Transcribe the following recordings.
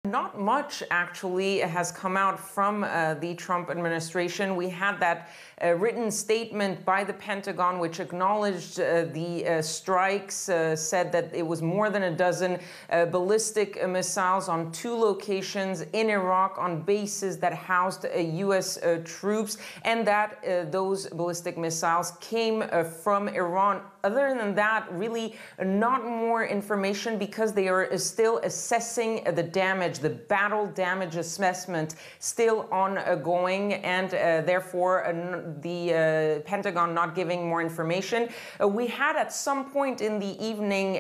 Not much actually has come out from the Trump administration. We had that written statement by the Pentagon which acknowledged the strikes, said that it was more than a dozen ballistic missiles on 2 locations in Iraq on bases that housed U.S. troops, and that those ballistic missiles came from Iran. Other than that, really not more information, because they are still assessing the damage, the battle damage assessment still ongoing, and therefore the Pentagon not giving more information. We had at some point in the evening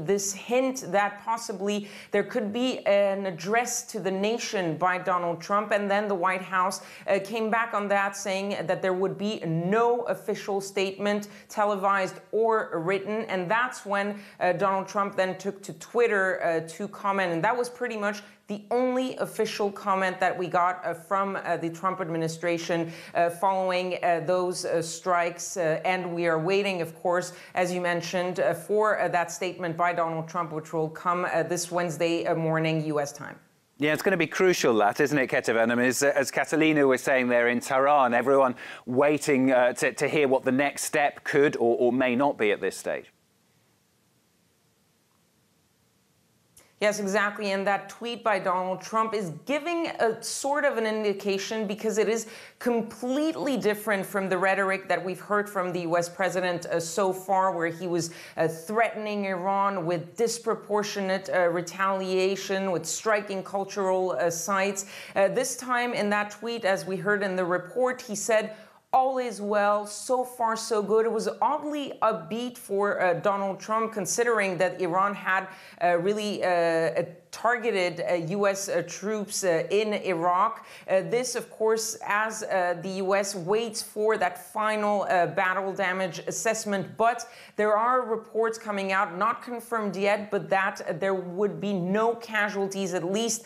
this hint that possibly there could be an address to the nation by Donald Trump, and then the White House came back on that, saying that there would be no official statement, televised or written. And that's when Donald Trump then took to Twitter to comment, and that was pretty much the only official comment that we got from the Trump administration following those strikes. And we are waiting, of course, as you mentioned, for that statement by Donald Trump, which will come this Wednesday morning, U.S. time. Yeah, it's going to be crucial, that, isn't it, Ketavan? I mean, as Catalina was saying there in Tehran, everyone waiting to hear what the next step could or may not be at this stage. Yes, exactly. And that tweet by Donald Trump is giving a sort of an indication, because it is completely different from the rhetoric that we've heard from the U.S. president so far, where he was threatening Iran with disproportionate retaliation, with striking cultural sites. This time in that tweet, as we heard in the report, he said, "All is well, so far so good." It was oddly upbeat for Donald Trump, considering that Iran had really targeted U.S. troops in Iraq. This, of course, as the U.S. waits for that final battle damage assessment. But there are reports coming out, not confirmed yet, but that there would be no casualties, at least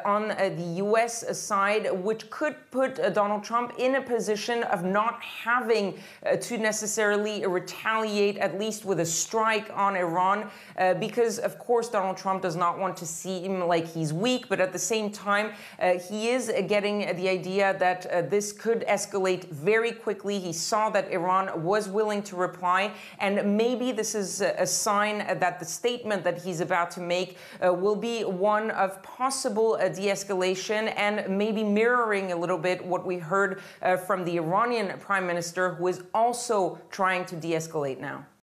on the U.S. side, which could put Donald Trump in a position of not having to necessarily retaliate, at least with a strike on Iran, because, of course, Donald Trump does not want to seem like he's weak, but at the same time, he is getting the idea that this could escalate very quickly. He saw that Iran was willing to reply, and maybe this is a sign that the statement that he's about to make will be one of possible de-escalation, and maybe mirroring a little bit what we heard from the Iranian Prime Minister, who is also trying to de-escalate now.